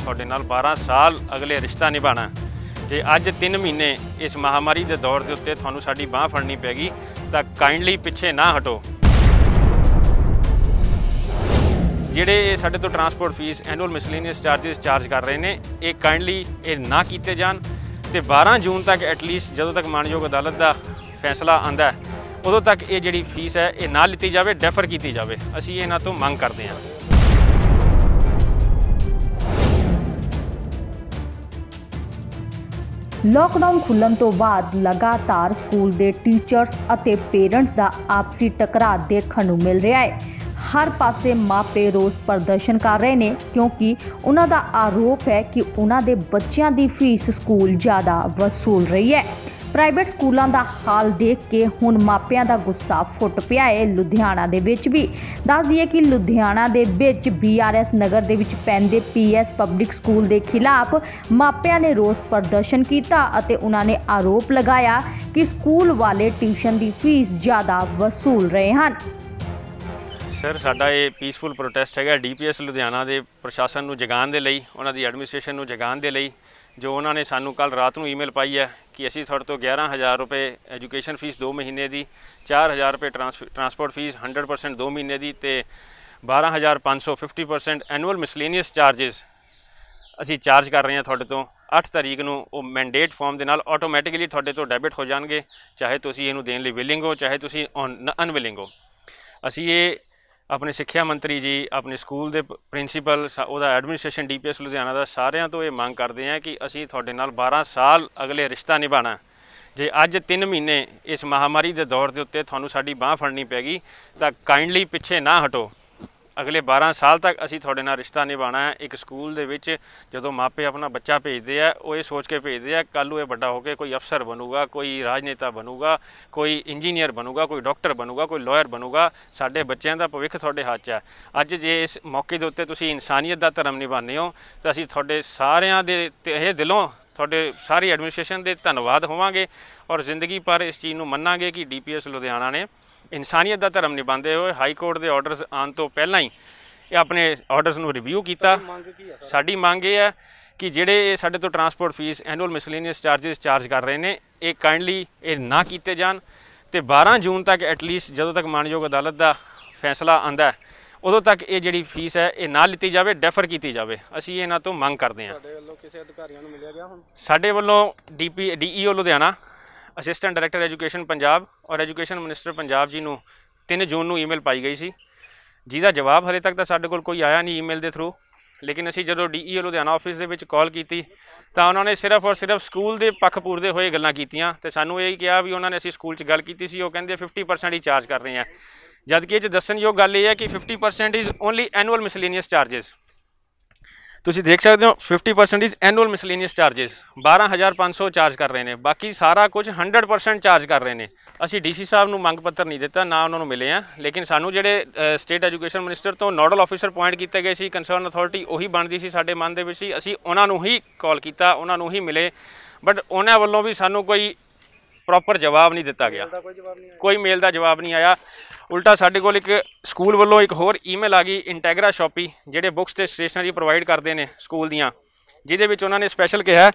ਤੁਹਾਡੇ ਨਾਲ 12 ਸਾਲ अगले रिश्ता निभाना। जे अज 3 महीने इस महामारी के दौर के उत्ते थानू साडी बांह फड़नी पैगी तो काइंडली पिछे ना हटो। ਜਿਹੜੇ ਸਾਡੇ ਤੋਂ transport fees annual miscellaneous charges charge ਕਰ ਰਹੇ ਨੇ ਇਹ ਕਾਈਂਡਲੀ ਇਹ ਨਾ ਕੀਤੇ ਜਾਣ ਤੇ 12 ਜੂਨ ਤੱਕ ਐਟਲੀਸਟ ਜਦੋਂ ਤੱਕ ਮਾਨਯੋਗ ਅਦਾਲਤ ਦਾ ਫੈਸਲਾ ਆਂਦਾ ਹੈ ਉਦੋਂ ਤੱਕ ਇਹ ਜਿਹੜੀ ਫੀਸ ਹੈ ਇਹ ਨਾ ਲਿੱਤੀ ਜਾਵੇ, ਡੈਫਰ ਕੀਤੀ ਜਾਵੇ। ਅਸੀਂ ਇਹਨਾਂ ਤੋਂ ਮੰਗ ਕਰਦੇ ਹਾਂ। लॉकडाउन खुलण तो बाद लगातार स्कूल के टीचर्स और पेरेंट्स का आपसी टकराव देखने को मिल रहा है। हर पासे मापे रोज़ प्रदर्शन कर रहे हैं क्योंकि उन्हों का आरोप है कि उन्होंने बच्चों की फीस स्कूल ज़्यादा वसूल रही है। प्राइवेट स्कूलों का हाल देख के हुण मापियां का गुस्सा फुट पिया है। लुधियाना दे विच भी दस दिए कि लुधियाना दे विच BRS नगर दे विच पैंदे PS पब्लिक स्कूल के खिलाफ मापियां ने रोज़ प्रदर्शन किया और उन्होंने आरोप लगाया कि स्कूल वाले ट्यूशन की फीस ज़्यादा वसूल रहे हैं। सर साडा ये पीसफुल प्रोटेस्ट है DPS लुधियाना के प्रशासन को जगाने के लिए, उन्हों की एडमिनिस्ट्रेशन को जगाने के लिए, जो उन्होंने सानू कल रात को ईमेल पाई है कि असी थोड़े तो 11,000 रुपये एजुकेशन फीस 2 महीने की, 4,000 रुपये ट्रांसपोर्ट फीस 100% 2 महीने की, तो 12,500 50% एनुअल मिसलेनियस चार्जेस असी चार्ज कर रहे हैं थोड़े तो। 8 तारीख को वो मैंडेट फॉर्म के नाल ऑटोमैटिकली थोड़े तो डेबिट हो जाएंगे, चाहे तुसी इहनूं देण लई विलिंग हो चाहे तुसी अनविलिंग हो। असी ये अपने सिक्ख्या मंत्री जी, अपने स्कूल के प्रिंसीपल, उहदा एडमिनिस्ट्रेशन DPS लुधियाना का सारिਆਂ तो ये मांग करते हैं कि असी तुहाडे नाल 12 साल अगले रिश्ता निभाना। जे अज 3 महीने इस महामारी के दौर के उत्ते तुहानू साडी बांह फड़नी पैगी तो काइंडली पिछे ना हटो। अगले 12 साल तक असी तुहाडे नाल रिश्ता निभाना है। एक स्कूल दे विच जदों मापे अपना बच्चा भेजते हैं वो ये सोच के भेजते हैं कल ये बड़ा होकर कोई अफसर बनूगा, कोई राजनेता बनूगा, कोई इंजीनियर बनूगा, कोई डॉक्टर बनूगा, कोई लॉयर बनूगा। साडे बच्चों का भविख तुहाडे हाथ है। अज जे इस मौके के उत्ते तुसीं इंसानियत का धर्म निभाने हो तो असी तुहाडे सारिਆਂ दे तहे दिलों तुहाडे सारी एडमिनिस्ट्रेशन के धन्नवाद होवांगे और जिंदगी भर इस चीज़ नूं मन्नांगे कि DPS लुधियाना ने इंसानियत का धर्म निभाते हुए हाई कोर्ट के ऑर्डरस आने तो पहला ही अपने ऑर्डरस नूं रिव्यू किया। साडी मांग ये है कि जिहड़े साडे तो transport fees annual miscellaneous charges charge कर रहे हैं ये काइंडली ये ना कीते जाण ते 12 जून तक एटलीस्ट जदों तक मानयोग अदालत का फैसला आंदा है उदों तक ये जिहड़ी फीस है ये ना लिੱਤੀ जावे, डैफर की जावे। असीं इन्हां तो मंग करते हैं। साडे वल्लों DEO Ludhiana, assistant director education Punjab और एजुकेशन मिनिस्टर पंजाब जी नूं 3 जून नूं ईमेल पाई गई सी, जिहदा जवाब हले तक तो साडे कोल कोई आया नहीं ईमेल के थ्रू। लेकिन असीं जदों DEO Ludhiana office they which call की तो उन्होंने सिर्फ और सिर्फ स्कूल के पक्ष पूरते हुए गल्लां कीतियां ते सानूं यही कहा भी उन्होंने असीं स्कूल च गल कीती सी, वो कहंदे 50% ही चार्ज कर रहे हैं। जबकि ये दस्सणयोग गल ये है कि 50% is only annual miscellaneous charges. तुसीं देख सकते हो 50% is annual miscellaneous charges 12,500 charge कर रहे हैं, बाकी सारा कुछ 100% चार्ज कर रहे हैं। असी DC साहब नूं मंग पत्र नहीं दिता, ना उन्होंने मिले हैं। लेकिन सानू जिहड़े स्टेट एजुकेशन मिनिस्टर तो नोडल ऑफिसर अपॉइंट किए गए सी, कंसर्न अथॉरिटी उही बनती सी साडे मन दे विच ही। असी उन्हां नूं ही कॉल किया, उन्हां नूं ही मिले, बट उन्हां वल्लों भी सानू कोई प्रॉपर जवाब नहीं दिता गया, कोई मेल का जवाब नहीं आया। उल्टा साडे कोल एक स्कूल वालों एक होर ईमेल आ गई इंटैगरा शॉपी जिहड़े बुक्स ते स्टेशनरी प्रोवाइड करते हैं स्कूल दियाँ, जिहदे विच उन्होंने स्पैशल कहा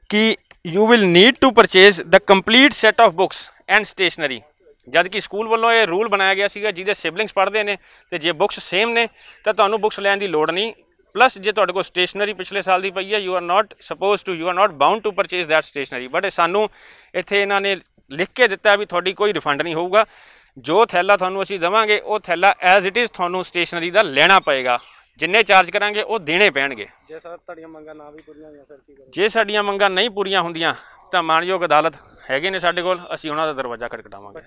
कि you will need to purchase the complete set of books and stationery. जबकि स्कूल वालों ये रूल बनाया गया सीगा जिहदे सिबलिंग्स पढ़ते हैं तो जे बुक्स सेम ने तो तुहानूं बुक्स लैण दी लोड़ नहीं। प्लस जे तुहाडे कोल स्टेशनरी पिछले साल की पई है you are not bound to purchase that stationery. But सानूं इत्थे इन्हां ने लिख के दिता भी तुहाडी कोई रिफंड नहीं होऊगा, जो थैला तुहानूं असीं देवांगे वो थैला एज इट इज़ तुहानूं स्टेशनरी का लेना पएगा, जिन्ने चार्ज करांगे वो देने पैणगे। जे साडीआं मंगां नहीं पूरीआं हुंदियां तो मानयोग अदालत हैगे ने साडे कोल, असीं उन्हां दा दरवाजा खटखटावांगे।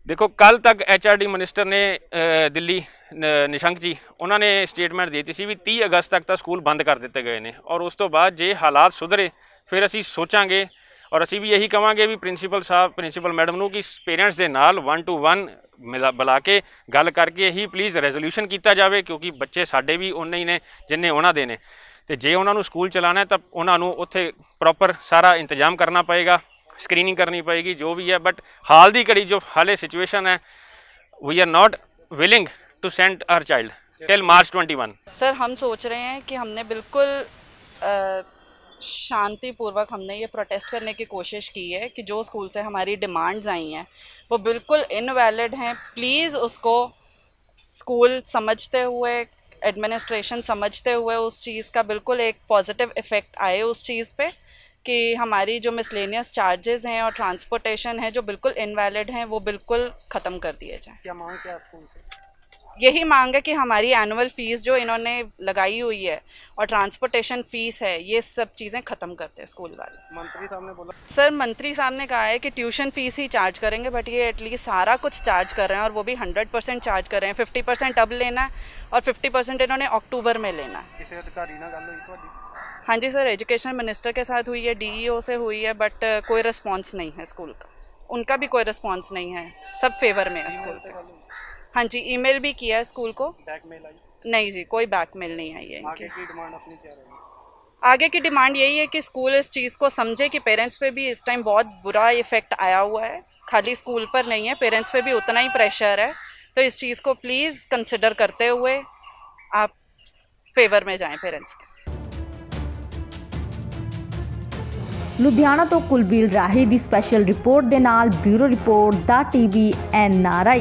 देखो कल तक HRD मिनिस्टर ने दिल्ली निशंक जी उन्होंने स्टेटमेंट दी थी भी 30 अगस्त तक तो स्कूल बंद कर दिते गए हैं और उस तो बाद जे हालात सुधरे फिर असी सोचांगे। और असी भी यही कहांगे भी प्रिंसीपल मैडम नूं कि पेरेंट्स के नाल 1 to 1 बुला के गल करके ही प्लीज़ रेजोल्यूशन किया जाए, क्योंकि बच्चे साडे भी उन्ने ही ने जिन्ने उन्हां दे ने। ते जे उन्होंने स्कूल चलाना है तो उन्होंने उत्थे प्रॉपर सारा इंतजाम करना पएगा, स्क्रीनिंग करनी पएगी जो भी है। बट हाल की घड़ी जो हाले सिचुएशन है we are not willing to send our child, till March 21। Sir हम सोच रहे हैं कि हमने बिल्कुल शांतिपूर्वक हमने ये प्रोटेस्ट करने की कोशिश की है कि जो स्कूल से हमारी डिमांड्स आई हैं वो बिल्कुल इनवैलिड हैं। प्लीज़ उसको स्कूल समझते हुए, एडमिनिस्ट्रेशन समझते हुए उस चीज़ का बिल्कुल एक पॉजिटिव इफ़ेक्ट आए उस चीज़ पे कि हमारी जो मिसलेनियस चार्जेस हैं और ट्रांसपोर्टेशन है जो बिल्कुल इनवैलिड हैं वो बिल्कुल ख़त्म कर दिए जाएँ। क्या मांग क्या स्कूल से? यही मांग है कि हमारी एनुअल फ़ीस जो इन्होंने लगाई हुई है और ट्रांसपोर्टेशन फ़ीस है ये सब चीज़ें ख़त्म करते हैं स्कूल वाले। मंत्री साहब ने बोला सर मंत्री साहब ने कहा है कि ट्यूशन फ़ीस ही चार्ज करेंगे, बट ये एटलीस्ट सारा कुछ चार्ज कर रहे हैं और वो भी 100% चार्ज कर रहे हैं। 50% अब लेना है और 50% इन्होंने अक्टूबर में लेना है। किसी अधिकारी ना गल हुई थोड़ी? हाँ जी सर, एजुकेशन मिनिस्टर के साथ हुई है, DEO से हुई है, बट कोई रिस्पॉन्स नहीं है स्कूल का। उनका भी कोई रिस्पॉन्स नहीं है, सब फेवर में है स्कूल के। हाँ जी, ईमेल भी किया है स्कूल को। बैकमेल आई? नहीं जी, कोई बैकमेल नहीं आई है आगे इनकी। की डिमांड अपनी क्या रहेगी? आगे की डिमांड यही है कि स्कूल इस चीज़ को समझे कि पेरेंट्स पे भी इस टाइम बहुत बुरा इफ़ेक्ट आया हुआ है, खाली स्कूल पर नहीं है, पेरेंट्स पे भी उतना ही प्रेशर है। तो इस चीज़ को प्लीज़ कंसिडर करते हुए आप फेवर में जाएं पेरेंट्स के। ਲੁਧਿਆਣਾ ਤੋਂ ਕੁਲਬੀਰ ਰਾਹੀ ਦੀ ਸਪੈਸ਼ਲ ਰਿਪੋਰਟ ਦੇ ਨਾਲ ਬਿਊਰੋ ਰਿਪੋਰਟ ਦਾ TV NRI।